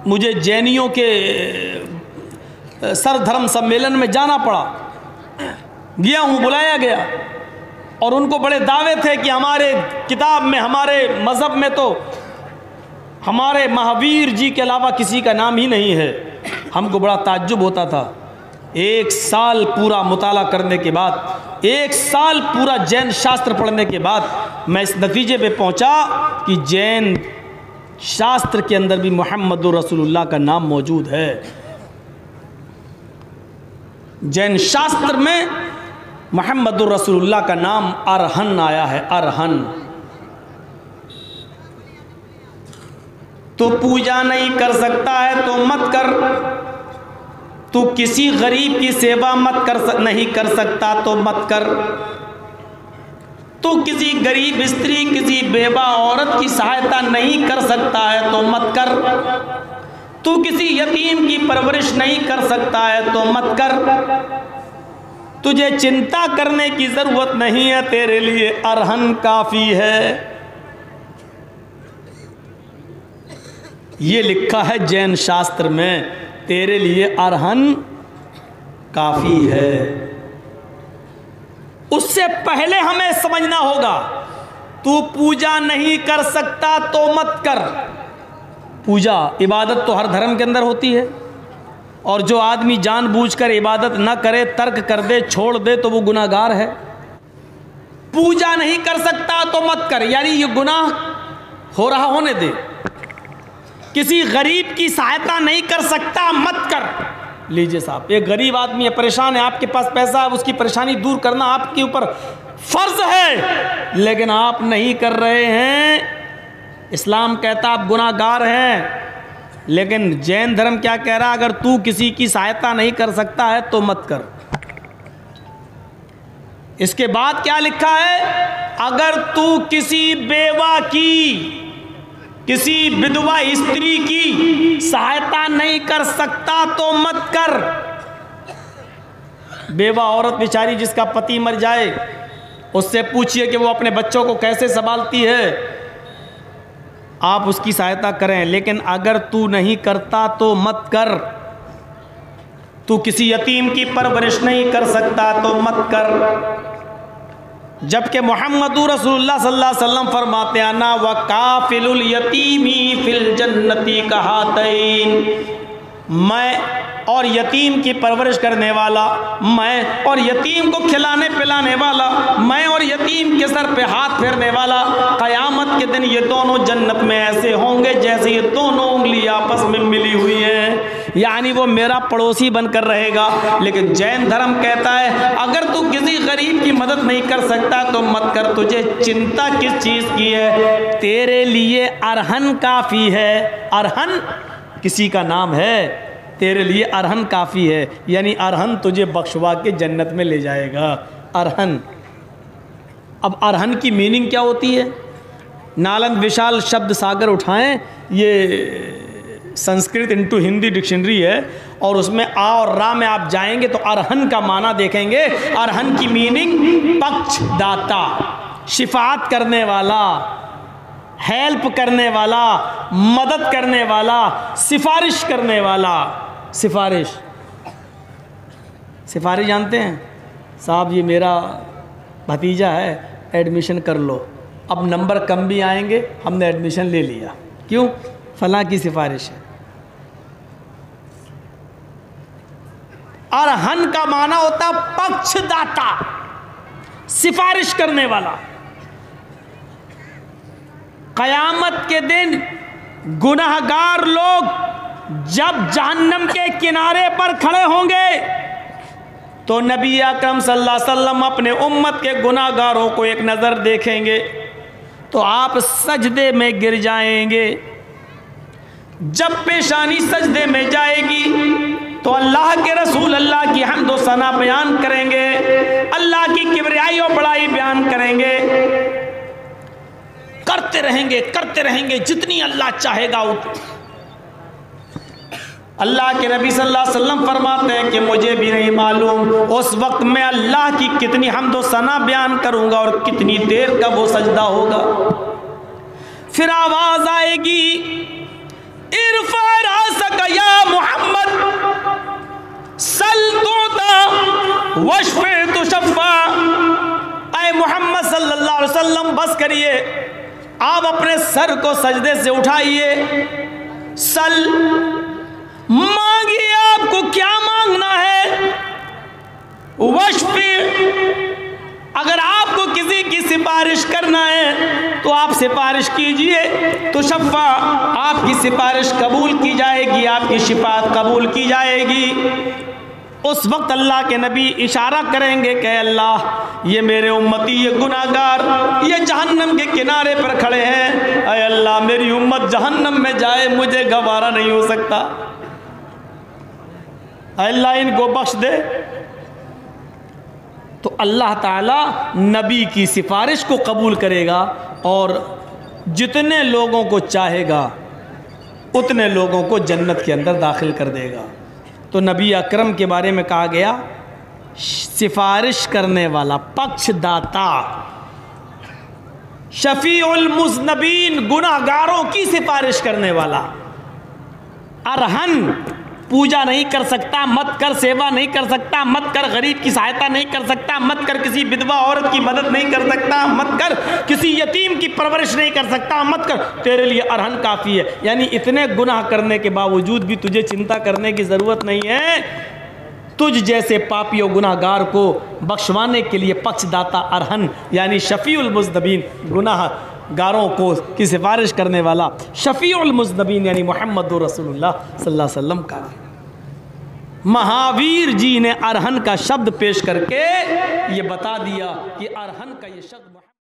मुझे जैनियों के सरधर्म सम्मेलन में जाना पड़ा, गया हूँ, बुलाया गया, और उनको बड़े दावे थे कि हमारे किताब में, हमारे मज़हब में तो हमारे महावीर जी के अलावा किसी का नाम ही नहीं है। हमको बड़ा ताज्जुब होता था। 1 साल पूरा मुताला करने के बाद, 1 साल पूरा जैन शास्त्र पढ़ने के बाद मैं इस नतीजे पे पहुंचा कि जैन शास्त्र के अंदर भी मुहम्मदुर रसूलुल्लाह का नाम मौजूद है। जैन शास्त्र में मुहम्मदुर रसूलुल्लाह का नाम अरहन आया है, अरहन। तो पूजा नहीं कर सकता है तो मत कर, तू किसी गरीब की सेवा नहीं कर सकता तो मत कर, तू किसी गरीब स्त्री, किसी बेवा औरत की सहायता नहीं कर सकता है तो मत कर, तू किसी यतीम की परवरिश नहीं कर सकता है तो मत कर, तुझे चिंता करने की जरूरत नहीं है, तेरे लिए अरहन काफी है। ये लिखा है जैन शास्त्र में, तेरे लिए अरहन काफी है। उससे पहले हमें समझना होगा, तू पूजा नहीं कर सकता तो मत कर। पूजा, इबादत तो हर धर्म के अंदर होती है, और जो आदमी जानबूझकर इबादत न करे, तर्क कर दे, छोड़ दे, तो वो गुनाहगार है। पूजा नहीं कर सकता तो मत कर, यानी ये गुनाह हो रहा होने दे। किसी गरीब की सहायता नहीं कर सकता, मत कर। लीजिए साहब, एक गरीब आदमी है, परेशान है, आपके पास पैसा है, उसकी परेशानी दूर करना आपके ऊपर फर्ज है, लेकिन आप नहीं कर रहे हैं। इस्लाम कहता आप गुनाहगार हैं, लेकिन जैन धर्म क्या कह रहा है? अगर तू किसी की सहायता नहीं कर सकता है तो मत कर। इसके बाद क्या लिखा है? अगर तू किसी बेवा की, किसी विधवा स्त्री की सहायता नहीं कर सकता तो मत कर। बेवा औरत बेचारी जिसका पति मर जाए, उससे पूछिए कि वो अपने बच्चों को कैसे संभालती है, आप उसकी सहायता करें। लेकिन अगर तू नहीं करता तो मत कर। तू किसी यतीम की परवरिश नहीं कर सकता तो मत कर। जबकि मुहम्मदुर रसूलुल्लाह सल्लल्लाहु अलैहि वसल्लम फरमाते हैं, ना व काफिलुल यतीमी फिल जन्नती कहातैन, मैं और यतीम की परवरिश करने वाला, मैं और यतीम को खिलाने पिलाने वाला, मैं और यतीम के सर पे हाथ फेरने वाला, क़यामत के दिन ये दोनों जन्नत में ऐसे होंगे जैसे ये दोनों उंगली आपस में मिली हुई हैं, यानी वो मेरा पड़ोसी बनकर रहेगा। लेकिन जैन धर्म कहता है अगर तू किसी गरीब की मदद नहीं कर सकता तो मत कर, तुझे चिंता किस चीज़ की है? तेरे लिए अरहन काफ़ी है। अरहन किसी का नाम है, तेरे लिए अरहन काफ़ी है, यानी अरहन तुझे बख्शवा के जन्नत में ले जाएगा। अरहन। अब अरहन की मीनिंग क्या होती है? नालंद विशाल शब्द सागर उठाएं, ये संस्कृत इनटू हिंदी डिक्शनरी है, और उसमें आ और रा में आप जाएंगे तो अरहन का माना देखेंगे। अरहन की मीनिंग पक्षदाता, शिफात करने वाला, हेल्प करने वाला, मदद करने वाला, सिफारिश करने वाला। सिफारिश, सिफारिश जानते हैं? साहब ये मेरा भतीजा है, एडमिशन कर लो। अब नंबर कम भी आएंगे, हमने एडमिशन ले लिया, क्यों? फलां की सिफारिश है। अरहन का माना होता पक्षदाता, सिफारिश करने वाला। क़यामत के दिन गुनाहगार लोग जब जहन्नम के किनारे पर खड़े होंगे तो नबी अकरम सल्लल्लाहु अलैहि वसल्लम अपने उम्मत के गुनाहगारों को एक नज़र देखेंगे तो आप सजदे में गिर जाएंगे। जब पेशानी सजदे में जाएगी तो अल्लाह के रसूल अल्लाह की हम्द व सना बयान करेंगे, अल्लाह की किबरियाई और बड़ाई बयान करेंगे, करते रहेंगे जितनी अल्लाह चाहेगा उतनी। अल्लाह के नबी सल्लल्लाहु अलैहि वसल्लम फरमाते हैं कि मुझे भी नहीं मालूम उस वक्त मैं अल्लाह की कितनी हम्द व सना बयान करूंगा और कितनी देर का वो सजदा होगा। फिर आवाज आएगी, इरफा रास करिए, आप अपने सर को सजदे से उठाइए, सल मांगिए आपको क्या मांगना है, वशफी अगर आपको किसी की सिफारिश करना है तो आप सिफारिश कीजिए, तो शफ़ा आपकी सिफारिश कबूल की जाएगी, आपकी शिफात कबूल की जाएगी। उस वक्त अल्लाह के नबी इशारा करेंगे कि अल्लाह ये मेरे उम्मती, ये गुनाहगार, ये जहन्नम के किनारे पर खड़े हैं, अय अल्लाह मेरी उम्मत जहन्नम में जाए मुझे गवारा नहीं हो सकता, अल्लाह इनको बख्श दे। तो अल्लाह ताला नबी की सिफारिश को कबूल करेगा और जितने लोगों को चाहेगा उतने लोगों को जन्नत के अंदर दाखिल कर देगा। तो नबी अकरम के बारे में कहा गया सिफारिश करने वाला, पक्षदाता, शफीउल मुज़नबीन, गुनाहगारों की सिफारिश करने वाला। अरहन पूजा नहीं कर सकता, मत कर सेवा नहीं कर सकता, मत कर गरीब की सहायता नहीं कर सकता, मत कर किसी विधवा औरत की मदद नहीं कर सकता, मत कर किसी यतीम की परवरिश नहीं कर सकता, मत कर, तेरे लिए अरहन काफ़ी है। यानी इतने गुनाह करने के बावजूद भी तुझे चिंता करने की ज़रूरत नहीं है, तुझ जैसे पापी और गुनाहगार को बख्शवाने के लिए पक्षदाता अरहन यानी शफ़ीउल मुज़नबीन, गुनाहगारों को की सिफारिश करने वाला शफ़ीउल मुज़नबीन यानी मुहम्मदुर रसूलुल्लाह सल्लल्लाहु अलैहि वसल्लम का। महावीर जी ने अरहन का शब्द पेश करके ये बता दिया कि अरहन का ये शब्द